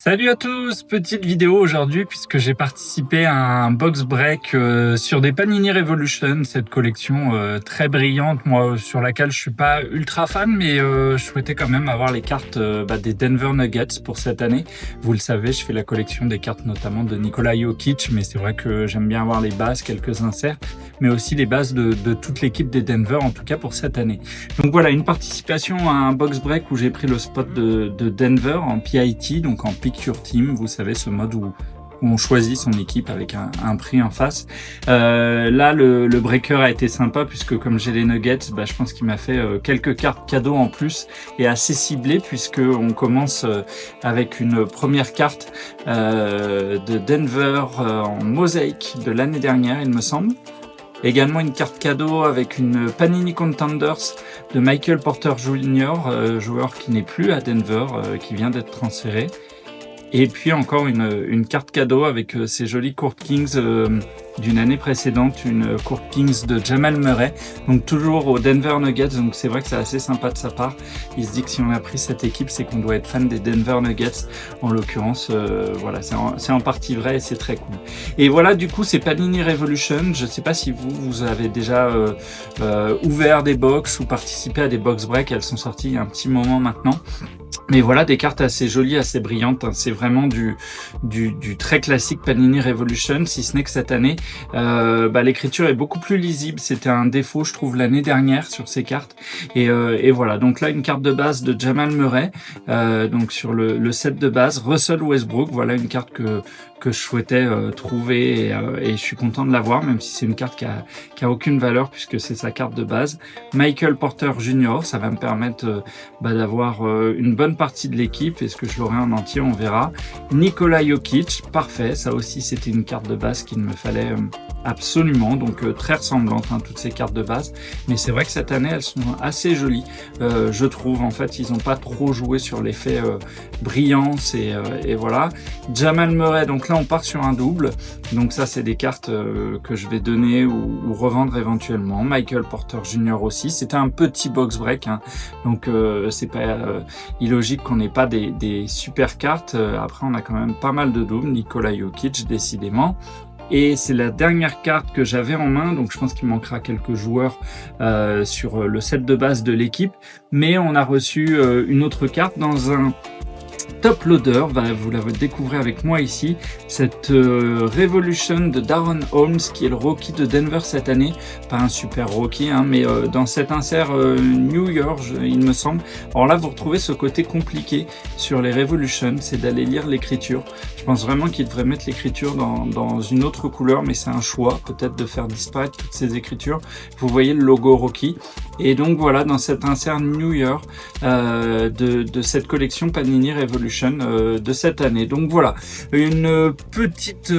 Salut à tous, petite vidéo aujourd'hui puisque j'ai participé à un box break sur des Panini Revolution, cette collection très brillante, moi sur laquelle je suis pas ultra fan, mais je souhaitais quand même avoir les cartes des Denver Nuggets pour cette année. Vous le savez, je fais la collection des cartes notamment de Nikola Jokic, mais c'est vrai que j'aime bien avoir les bases, quelques inserts, mais aussi les bases de toute l'équipe des Denver, en tout cas pour cette année. Donc voilà, une participation à un box break où j'ai pris le spot de Denver en PIT, donc en Picture Team, vous savez, ce mode où on choisit son équipe avec un prix en face. Là, le breaker a été sympa puisque comme j'ai les Nuggets, je pense qu'il m'a fait quelques cartes cadeaux en plus et assez ciblées puisque on commence avec une première carte de Denver en mosaïque de l'année dernière, il me semble. Également une carte cadeau avec une Panini Contenders de Michael Porter Jr., joueur qui n'est plus à Denver, qui vient d'être transféré. Et puis encore une carte cadeau avec ces jolis Court Kings d'une année précédente, une Court Kings de Jamal Murray, donc toujours aux Denver Nuggets, donc c'est vrai que c'est assez sympa de sa part. Il se dit que si on a pris cette équipe, c'est qu'on doit être fan des Denver Nuggets, en l'occurrence, voilà, c'est en partie vrai et c'est très cool. Et voilà, du coup, c'est Panini Revolution. Je sais pas si vous avez déjà ouvert des box ou participé à des box break, elles sont sorties il y a un petit moment maintenant. Mais voilà, des cartes assez jolies, assez brillantes. C'est vraiment du très classique Panini Revolution, si ce n'est que cette année, l'écriture est beaucoup plus lisible. C'était un défaut, je trouve, l'année dernière sur ces cartes. Et voilà, donc là, une carte de base de Jamal Murray, donc sur le set de base. Russell Westbrook, voilà une carte que je souhaitais trouver et je suis content de l'avoir, même si c'est une carte qui a aucune valeur puisque c'est sa carte de base. Michael Porter Jr., ça va me permettre d'avoir une bonne partie de l'équipe. Est-ce que je l'aurai en entier? On verra. Nikola Jokic, parfait, ça aussi c'était une carte de base qu'il me fallait absolument, donc très ressemblante, toutes ces cartes de base, mais c'est vrai que cette année elles sont assez jolies, je trouve. En fait, ils n'ont pas trop joué sur l'effet brillance et voilà. Jamal Murray, donc là on part sur un double, donc ça c'est des cartes que je vais donner ou revendre éventuellement. Michael Porter Jr. aussi, c'était un petit box break, donc c'est pas illogique qu'on n'ait pas des super cartes. Après on a quand même pas mal de doubles. Nikola Jokic décidément. Et c'est la dernière carte que j'avais en main, donc je pense qu'il manquera quelques joueurs sur le set de base de l'équipe, mais on a reçu une autre carte dans un top loader. Vous la découvrez avec moi ici, cette Revolution de Darren Holmes, qui est le rookie de Denver cette année, pas un super rookie, mais dans cet insert New York, il me semble. Alors là, vous retrouvez ce côté compliqué sur les Revolution, c'est d'aller lire l'écriture. Je pense vraiment qu'il devrait mettre l'écriture dans une autre couleur, mais c'est un choix, peut-être de faire disparaître toutes ces écritures. Vous voyez le logo rookie. Et donc voilà, dans cet insert New York de cette collection Panini Revolution de cette année. Donc voilà, une petite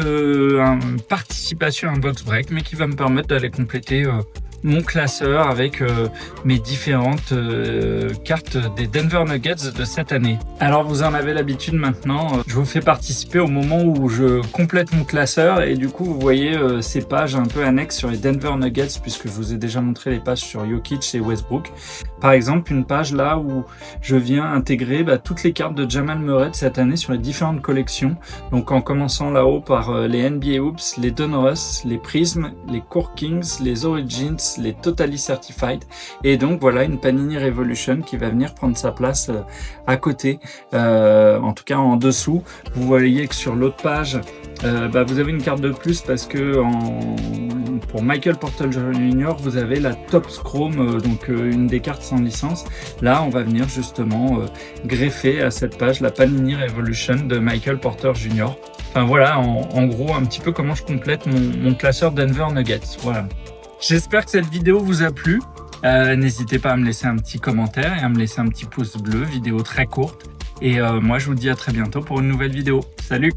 participation à un box break, mais qui va me permettre d'aller compléter mon classeur avec mes différentes cartes des Denver Nuggets de cette année. Alors vous en avez l'habitude maintenant, je vous fais participer au moment où je complète mon classeur et du coup vous voyez ces pages un peu annexes sur les Denver Nuggets, puisque je vous ai déjà montré les pages sur Jokic et Westbrook. Par exemple, une page là où je viens intégrer toutes les cartes de Jamal Murray de cette année sur les différentes collections. Donc en commençant là-haut par les NBA Hoops, les Donruss, les Prism, les Court Kings, les Origins, les Totally Certified, et donc voilà une Panini Revolution qui va venir prendre sa place à côté, en tout cas en dessous. Vous voyez que sur l'autre page vous avez une carte de plus parce que pour Michael Porter Jr. vous avez la Top Chrome, donc une des cartes sans licence. Là on va venir justement greffer à cette page la Panini Revolution de Michael Porter Jr. Enfin voilà, en gros un petit peu comment je complète mon classeur Denver Nuggets. Voilà. J'espère que cette vidéo vous a plu. N'hésitez pas à me laisser un petit commentaire et à me laisser un petit pouce bleu, vidéo très courte. Et moi, je vous dis à très bientôt pour une nouvelle vidéo. Salut!